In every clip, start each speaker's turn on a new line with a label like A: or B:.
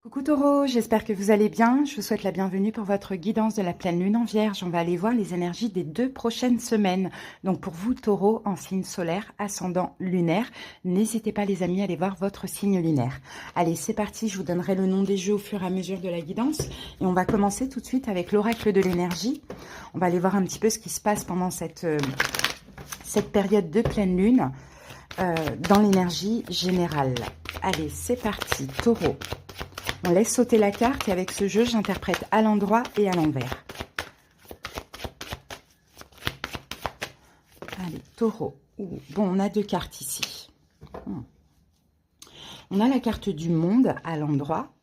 A: Coucou Taureau, j'espère que vous allez bien. Je vous souhaite la bienvenue pour votre guidance de la pleine lune en Vierge. On va aller voir les énergies des 2 prochaines semaines. Donc pour vous Taureau en signe solaire, ascendant lunaire, n'hésitez pas les amis à aller voir votre signe lunaire. Allez, c'est parti, je vous donnerai le nom des jeux au fur et à mesure de la guidance. Et on va commencer tout de suite avec l'oracle de l'énergie. On va aller voir un petit peu ce qui se passe pendant cette période de pleine lune dans l'énergie générale. Allez, c'est parti, Taureau. On laisse sauter la carte et avec ce jeu, j'interprète à l'endroit et à l'envers. Allez, Taureau. Bon, on a 2 cartes ici. On a la carte du monde à l'endroit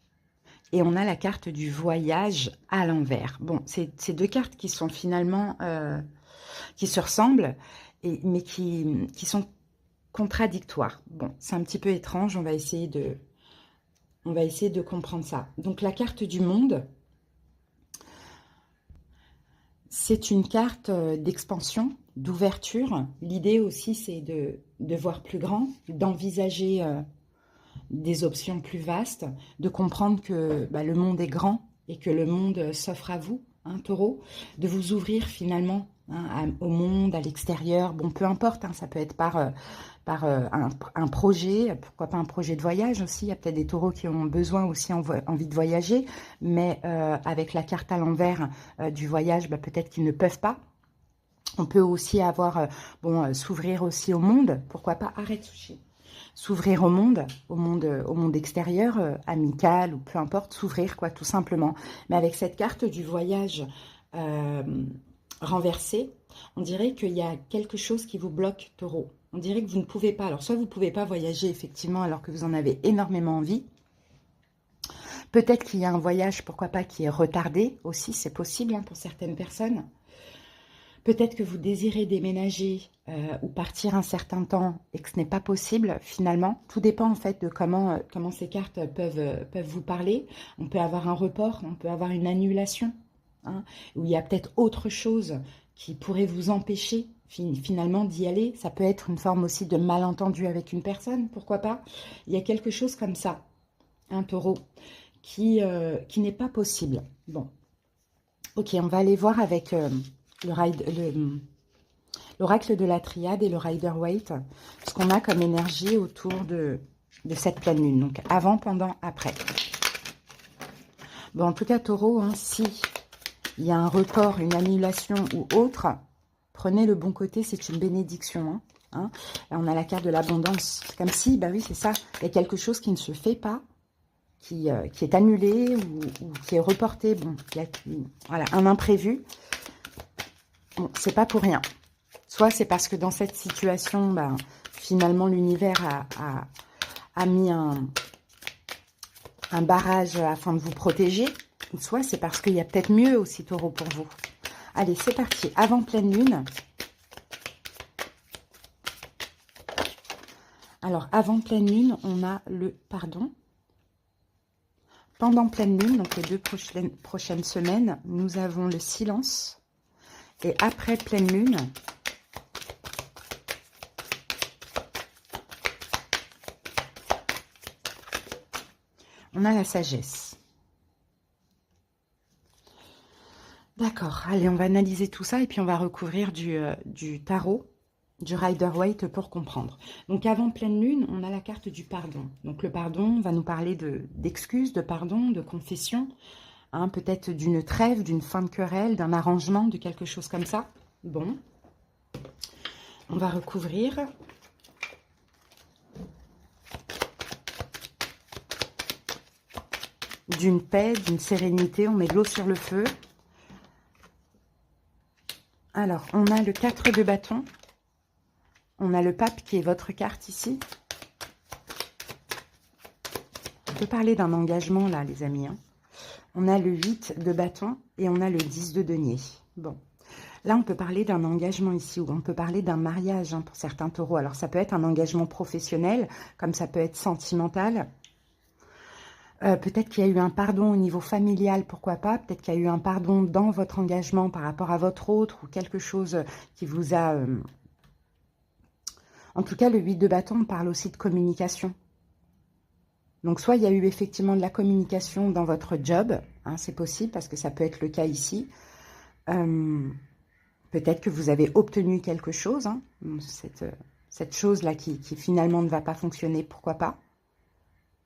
A: et on a la carte du voyage à l'envers. Bon, c'est 2 cartes qui sont finalement, qui se ressemblent, mais qui sont contradictoires. Bon, c'est un petit peu étrange, on va essayer de comprendre ça. Donc la carte du monde, c'est une carte d'expansion, d'ouverture. L'idée aussi, c'est de voir plus grand, d'envisager des options plus vastes, de comprendre que le monde est grand et que le monde s'offre à vous, hein, Taureau, de vous ouvrir finalement au monde, à l'extérieur. Bon, peu importe, hein, ça peut être par un projet, pourquoi pas un projet de voyage aussi. Il y a peut-être des taureaux qui ont besoin aussi envie de voyager, mais avec la carte à l'envers du voyage, peut-être qu'ils ne peuvent pas. On peut aussi avoir, s'ouvrir aussi au monde, pourquoi pas, arrête Sushi. S'ouvrir au monde extérieur, amical ou peu importe, s'ouvrir quoi, tout simplement. Mais avec cette carte du voyage renversée, on dirait qu'il y a quelque chose qui vous bloque, Taureau. On dirait que vous ne pouvez pas. Alors, soit vous ne pouvez pas voyager, effectivement, alors que vous en avez énormément envie. Peut-être qu'il y a un voyage, pourquoi pas, qui est retardé aussi. C'est possible hein, pour certaines personnes. Peut-être que vous désirez déménager ou partir un certain temps et que ce n'est pas possible, finalement. Tout dépend, en fait, de comment ces cartes peuvent vous parler. On peut avoir un report, on peut avoir une annulation, hein, où il y a peut-être autre chose qui pourrait vous empêcher finalement d'y aller. Ça peut être une forme aussi de malentendu avec une personne, pourquoi pas. Il y a quelque chose comme ça, un Taureau, qui n'est pas possible. Bon, ok, on va aller voir avec l'oracle de la triade et le Rider-Waite, ce qu'on a comme énergie autour de cette pleine lune. Donc avant, pendant, après. Bon, en tout cas, Taureau, hein, si il y a un report, une annulation ou autre, prenez le bon côté, c'est une bénédiction. Hein. Là, on a la carte de l'abondance. C'est comme si, oui, c'est ça, il y a quelque chose qui ne se fait pas, qui est annulé ou qui est reporté. Bon, il y a voilà, un imprévu. Bon, c'est pas pour rien. Soit c'est parce que dans cette situation, finalement, l'univers a mis un barrage afin de vous protéger. Soit c'est parce qu'il y a peut-être mieux aussi, Taureau, pour vous. Allez, c'est parti. Avant pleine lune. Alors, avant pleine lune, on a le pardon. Pendant pleine lune, donc les 2 prochaines semaines, nous avons le silence. Et après pleine lune, on a la sagesse. D'accord, allez, on va analyser tout ça et puis on va recouvrir du tarot, du Rider-Waite pour comprendre. Donc avant pleine lune, on a la carte du pardon. Donc le pardon va nous parler d'excuses, de pardon, de confession, hein, peut-être d'une trêve, d'une fin de querelle, d'un arrangement, de quelque chose comme ça. Bon, on va recouvrir. D'une paix, d'une sérénité, on met de l'eau sur le feu. Alors, on a le 4 de bâton. On a le pape qui est votre carte ici. On peut parler d'un engagement là, les amis. Hein. On a le 8 de bâton et on a le 10 de denier. Bon, là, on peut parler d'un engagement ici ou on peut parler d'un mariage hein, pour certains taureaux. Alors, ça peut être un engagement professionnel, comme ça peut être sentimental. Peut-être qu'il y a eu un pardon au niveau familial, pourquoi pas. Peut-être qu'il y a eu un pardon dans votre engagement par rapport à votre autre ou quelque chose qui vous a... En tout cas, le 8 de bâton, on parle aussi de communication. Donc, soit il y a eu effectivement de la communication dans votre job, hein, c'est possible, parce que ça peut être le cas ici. Peut-être que vous avez obtenu quelque chose, hein, cette chose-là qui finalement ne va pas fonctionner, pourquoi pas,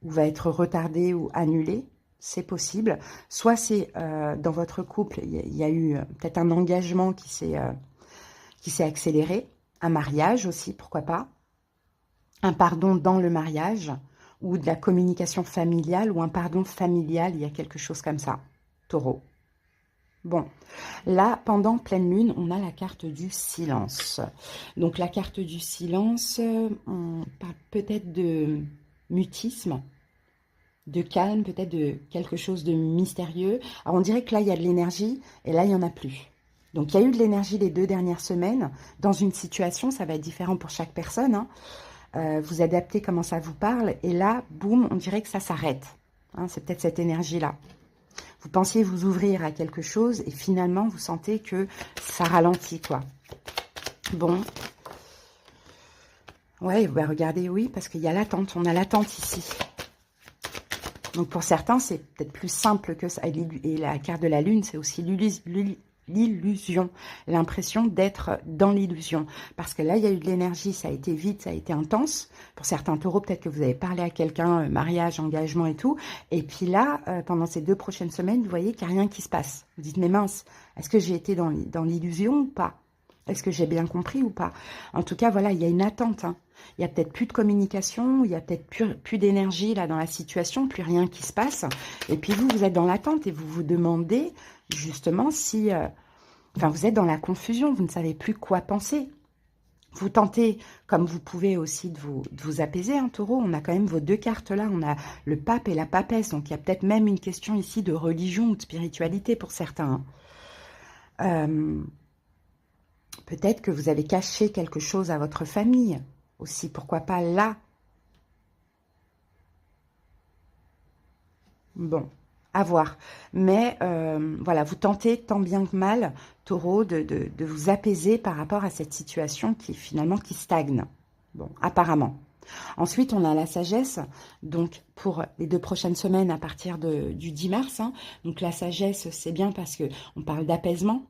A: ou va être retardée ou annulée, c'est possible. Soit c'est dans votre couple, il y a eu peut-être un engagement qui s'est accéléré, un mariage aussi, pourquoi pas, un pardon dans le mariage, ou de la communication familiale, ou un pardon familial, il y a quelque chose comme ça, Taureau. Bon, là, pendant pleine lune, on a la carte du silence. Donc, la carte du silence, on parle peut-être de mutisme, de calme, peut-être de quelque chose de mystérieux. Alors, on dirait que là, il y a de l'énergie, et là, il n'y en a plus. Donc, il y a eu de l'énergie les 2 dernières semaines. Dans une situation, ça va être différent pour chaque personne, hein. Vous adaptez comment ça vous parle, et là, boum, on dirait que ça s'arrête. Hein, c'est peut-être cette énergie-là. Vous pensiez vous ouvrir à quelque chose, et finalement, vous sentez que ça ralentit, quoi. Bon. Ouais, bah regardez, oui, parce qu'il y a l'attente. On a l'attente ici. Donc, pour certains, c'est peut-être plus simple que ça. Et la carte de la lune, c'est aussi l'illusion, l'impression d'être dans l'illusion. Parce que là, il y a eu de l'énergie, ça a été vite, ça a été intense. Pour certains taureaux, peut-être que vous avez parlé à quelqu'un, mariage, engagement et tout. Et puis là, pendant ces 2 prochaines semaines, vous voyez qu'il n'y a rien qui se passe. Vous dites, mais mince, est-ce que j'ai été dans l'illusion ou pas? Est-ce que j'ai bien compris ou pas? En tout cas, voilà, il y a une attente, hein. Il y a peut-être plus de communication, il y a peut-être plus d'énergie là dans la situation, plus rien qui se passe. Et puis vous êtes dans l'attente et vous vous demandez justement si... enfin, vous êtes dans la confusion, vous ne savez plus quoi penser. Vous tentez, comme vous pouvez aussi, de vous apaiser, hein, Taureau. On a quand même vos 2 cartes là, on a le pape et la papesse. Donc il y a peut-être même une question ici de religion ou de spiritualité pour certains, hein. Peut-être que vous avez caché quelque chose à votre famille aussi, pourquoi pas là. Bon, à voir. Mais voilà, vous tentez tant bien que mal, Taureau, de vous apaiser par rapport à cette situation qui finalement qui stagne. Bon, apparemment. Ensuite, on a la sagesse, donc pour les 2 prochaines semaines à partir du 10 mars. Hein. Donc la sagesse, c'est bien parce qu'on parle d'apaisement.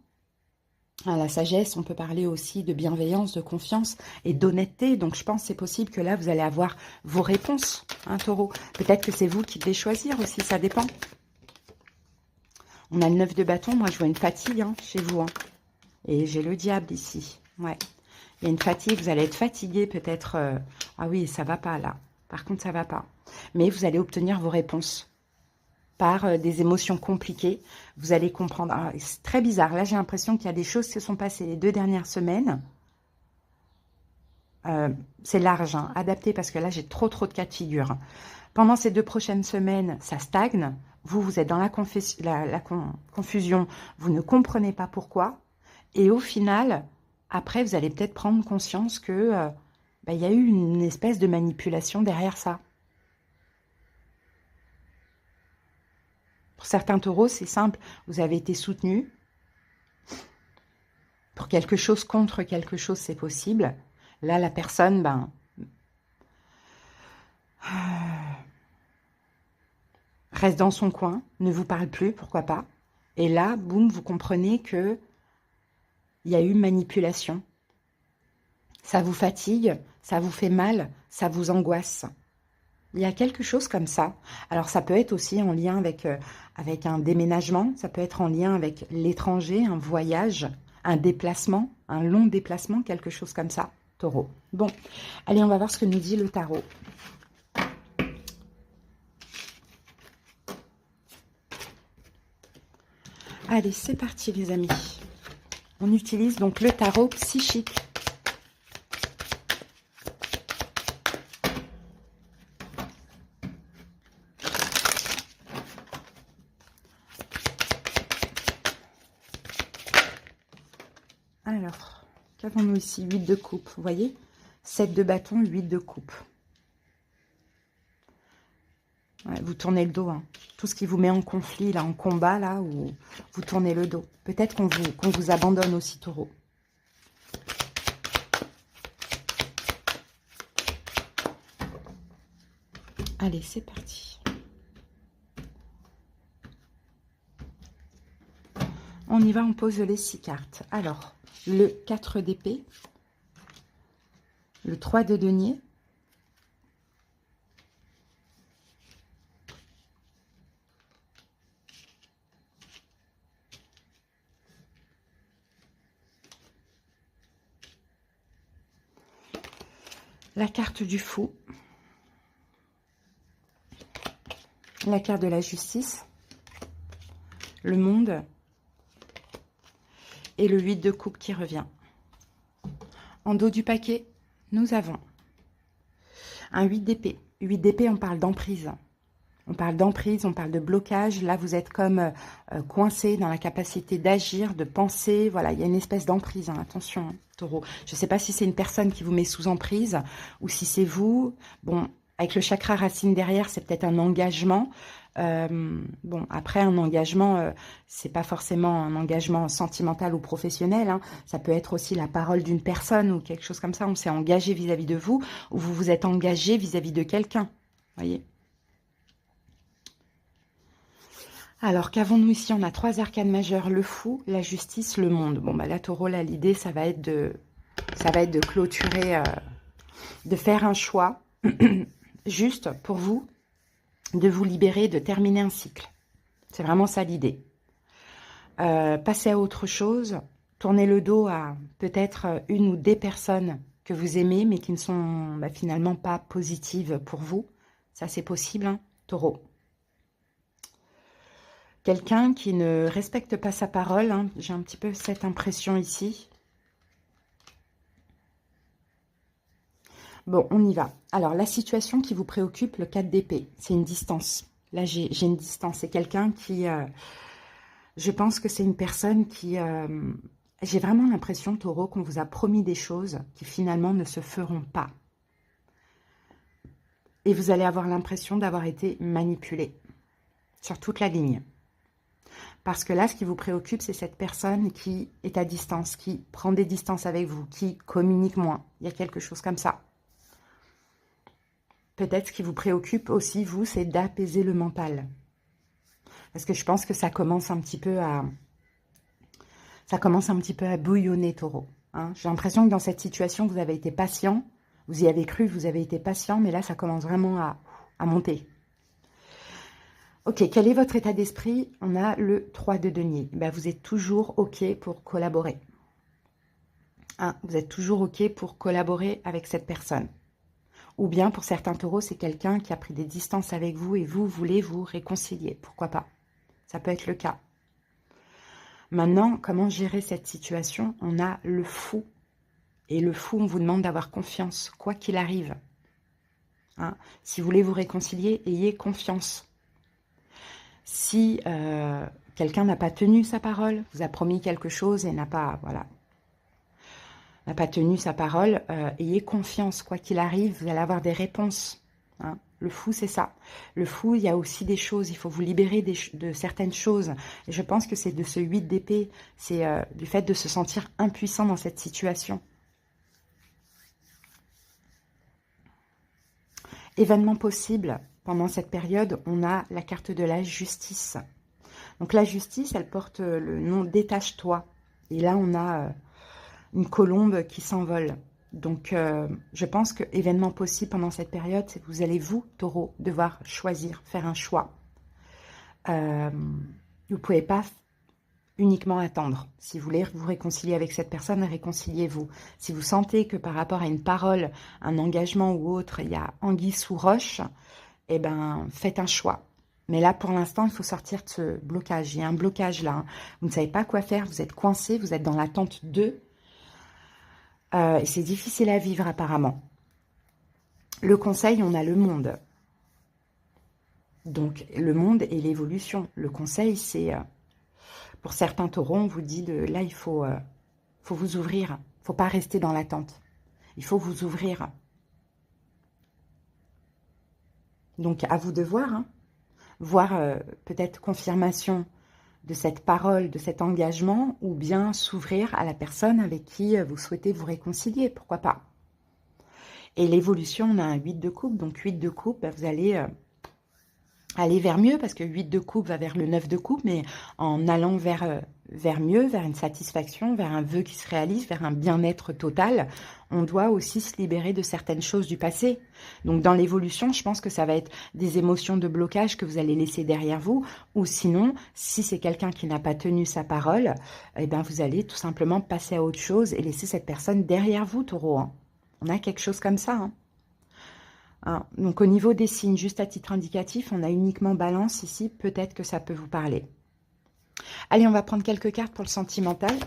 A: À la sagesse, on peut parler aussi de bienveillance, de confiance et d'honnêteté. Donc, je pense que c'est possible que là, vous allez avoir vos réponses, hein, Taureau. Peut-être que c'est vous qui devez choisir aussi, ça dépend. On a le 9 de bâton. Moi, je vois une fatigue, hein, chez vous. Hein. Et j'ai le diable ici. Ouais. Il y a une fatigue. Vous allez être fatigué peut-être. Ah oui, ça va pas là. Par contre, ça va pas. Mais vous allez obtenir vos réponses par des émotions compliquées. Vous allez comprendre. Ah, c'est très bizarre. Là, j'ai l'impression qu'il y a des choses qui se sont passées les 2 dernières semaines. C'est large, hein, adapté, parce que là, j'ai trop de cas de figure. Pendant ces 2 prochaines semaines, ça stagne. Vous êtes dans la confusion. Vous ne comprenez pas pourquoi. Et au final, après, vous allez peut-être prendre conscience que il y a eu une espèce de manipulation derrière ça. Pour certains taureaux, c'est simple, vous avez été soutenu. Pour quelque chose contre quelque chose, c'est possible. Là, la personne, reste dans son coin, ne vous parle plus, pourquoi pas. Et là, boum, vous comprenez que il y a eu manipulation. Ça vous fatigue, ça vous fait mal, ça vous angoisse. Il y a quelque chose comme ça. Alors, ça peut être aussi en lien avec un déménagement, ça peut être en lien avec l'étranger, un voyage, un déplacement, un long déplacement, quelque chose comme ça, Taureau. Bon, allez, on va voir ce que nous dit le tarot. Allez, c'est parti les amis. On utilise donc le tarot psychique. Alors, qu'avons-nous ici? 8 de coupe, vous voyez? 7 de bâton, 8 de coupe. Ouais, vous tournez le dos, hein. Tout ce qui vous met en conflit, là, en combat, là, où vous tournez le dos. Peut-être qu'on vous abandonne aussi, Taureau. Allez, c'est parti. On y va, on pose les 6 cartes. Alors, le 4 d'épée, le 3 de denier, la carte du fou, la carte de la justice, le monde et le 8 de coupe qui revient. En dos du paquet, nous avons un 8 d'épée. 8 d'épée, on parle d'emprise. On parle d'emprise, on parle de blocage. Là, vous êtes comme coincé dans la capacité d'agir, de penser. Voilà, il y a une espèce d'emprise. Hein. Attention, hein, taureau. Je ne sais pas si c'est une personne qui vous met sous emprise ou si c'est vous. Bon, avec le chakra racine derrière, c'est peut-être un engagement. Bon, après, un engagement, c'est pas forcément un engagement sentimental ou professionnel. Hein. Ça peut être aussi la parole d'une personne ou quelque chose comme ça. On s'est engagé vis-à-vis de vous ou vous vous êtes engagé vis-à-vis de quelqu'un. Voyez. Alors, qu'avons-nous ici? On a 3 arcanes majeures, le fou, la justice, le monde. Bon, bah là, taureau, là, l'idée, ça va être de clôturer, de faire un choix, juste pour vous, de vous libérer, de terminer un cycle. C'est vraiment ça l'idée. Passer à autre chose, tourner le dos à peut-être une ou des personnes que vous aimez, mais qui ne sont finalement pas positives pour vous. Ça, c'est possible, hein, taureau. Quelqu'un qui ne respecte pas sa parole, hein, j'ai un petit peu cette impression ici. Bon, on y va. Alors, la situation qui vous préoccupe, le 4 d'épée, c'est une distance. Là, j'ai une distance. C'est quelqu'un qui... je pense que c'est une personne qui... j'ai vraiment l'impression, taureau, qu'on vous a promis des choses qui finalement ne se feront pas. Et vous allez avoir l'impression d'avoir été manipulé sur toute la ligne. Parce que là, ce qui vous préoccupe, c'est cette personne qui est à distance, qui prend des distances avec vous, qui communique moins. Il y a quelque chose comme ça. Peut-être ce qui vous préoccupe aussi, vous, c'est d'apaiser le mental. Parce que je pense que ça commence un petit peu à... Ça commence un petit peu à bouillonner, taureau. Hein. J'ai l'impression que dans cette situation, vous avez été patient. Vous y avez cru, vous avez été patient. Mais là, ça commence vraiment à monter. Ok, quel est votre état d'esprit? On a le 3 de denier. Ben, vous êtes toujours ok pour collaborer. Hein, vous êtes toujours ok pour collaborer avec cette personne. Ou bien, pour certains taureaux, c'est quelqu'un qui a pris des distances avec vous et vous voulez vous réconcilier. Pourquoi pas? Ça peut être le cas. Maintenant, comment gérer cette situation? On a le fou. Et le fou, on vous demande d'avoir confiance, quoi qu'il arrive. Hein, si vous voulez vous réconcilier, ayez confiance. Si quelqu'un n'a pas tenu sa parole, vous a promis quelque chose et n'a pas, voilà, n'a pas tenu sa parole, ayez confiance, quoi qu'il arrive, vous allez avoir des réponses. Hein. Le fou, c'est ça. Le fou, il y a aussi des choses, il faut vous libérer de certaines choses. Et je pense que c'est de ce 8 d'épée, c'est du fait de se sentir impuissant dans cette situation. Événement possible. Pendant cette période, on a la carte de la justice. Donc la justice, elle porte le nom détache-toi. Et là, on a une colombe qui s'envole. Donc je pense que événement possible pendant cette période, c'est que vous allez, vous, taureau, devoir choisir, faire un choix. Vous ne pouvez pas uniquement attendre. Si vous voulez vous réconcilier avec cette personne, réconciliez-vous. Si vous sentez que par rapport à une parole, un engagement ou autre, il y a anguille sous roche, eh ben, faites un choix. Mais là, pour l'instant, il faut sortir de ce blocage. Il y a un blocage là. Hein. Vous ne savez pas quoi faire, vous êtes coincé, vous êtes dans l'attente de. Et c'est difficile à vivre apparemment. Le conseil, on a le monde. Donc, le monde et l'évolution. Le conseil, c'est... pour certains taureaux, on vous dit, là, il faut vous ouvrir. Il ne faut pas rester dans l'attente. Il faut vous ouvrir. Donc, à vous de voir. Hein. Voir peut-être confirmation de cette parole, de cet engagement, ou bien s'ouvrir à la personne avec qui vous souhaitez vous réconcilier, pourquoi pas. Et l'évolution, on a un 8 de coupe. Donc 8 de coupe, bah, vous allez aller vers mieux, parce que 8 de coupe va vers le 9 de coupe, mais en allant vers mieux, vers une satisfaction, vers un vœu qui se réalise, vers un bien-être total, on doit aussi se libérer de certaines choses du passé. Donc dans l'évolution, je pense que ça va être des émotions de blocage que vous allez laisser derrière vous, ou sinon, si c'est quelqu'un qui n'a pas tenu sa parole, eh bien vous allez tout simplement passer à autre chose et laisser cette personne derrière vous, Taureau, hein. On a quelque chose comme ça, hein. Donc au niveau des signes, juste à titre indicatif, on a uniquement Balance ici, peut-être que ça peut vous parler. Allez, on va prendre quelques cartes pour le sentimental.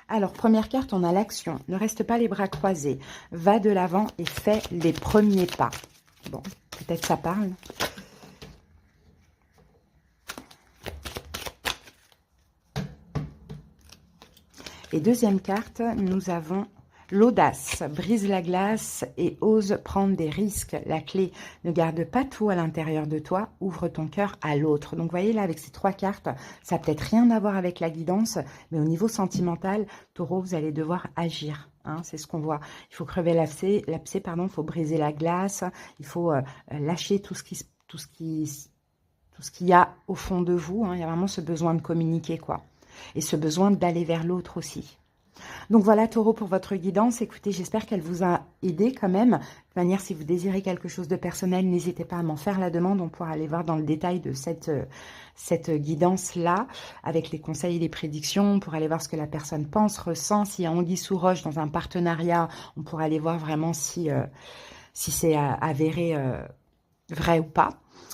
A: Alors, première carte, on a l'action. Ne reste pas les bras croisés. Va de l'avant et fais les premiers pas. Bon, peut-être ça parle. Et deuxième carte, nous avons l'audace. Brise la glace et ose prendre des risques. La clé, ne garde pas tout à l'intérieur de toi, ouvre ton cœur à l'autre. Donc, vous voyez là, avec ces trois cartes, ça n'a peut-être rien à voir avec la guidance, mais au niveau sentimental, Taureau, vous allez devoir agir. Hein, c'est ce qu'on voit. Il faut crever l'abcès, il faut briser la glace, il faut lâcher tout ce qu'il y a au fond de vous. Hein. Il y a vraiment ce besoin de communiquer, quoi. Et ce besoin d'aller vers l'autre aussi. Donc voilà, Taureau, pour votre guidance. Écoutez, j'espère qu'elle vous a aidé quand même. De toute manière, si vous désirez quelque chose de personnel, n'hésitez pas à m'en faire la demande. On pourra aller voir dans le détail de cette guidance-là, avec les conseils et les prédictions, pour aller voir ce que la personne pense, ressent. S'il y a anguille sous roche dans un partenariat, on pourra aller voir vraiment si c'est avéré vrai ou pas.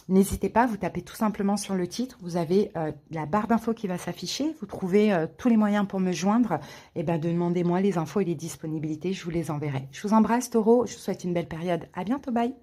A: N'hésitez pas, vous tapez tout simplement sur le titre, vous avez la barre d'infos qui va s'afficher, vous trouvez tous les moyens pour me joindre, et bien demandez-moi les infos et les disponibilités, je vous les enverrai. Je vous embrasse, Taureau, je vous souhaite une belle période, à bientôt, bye.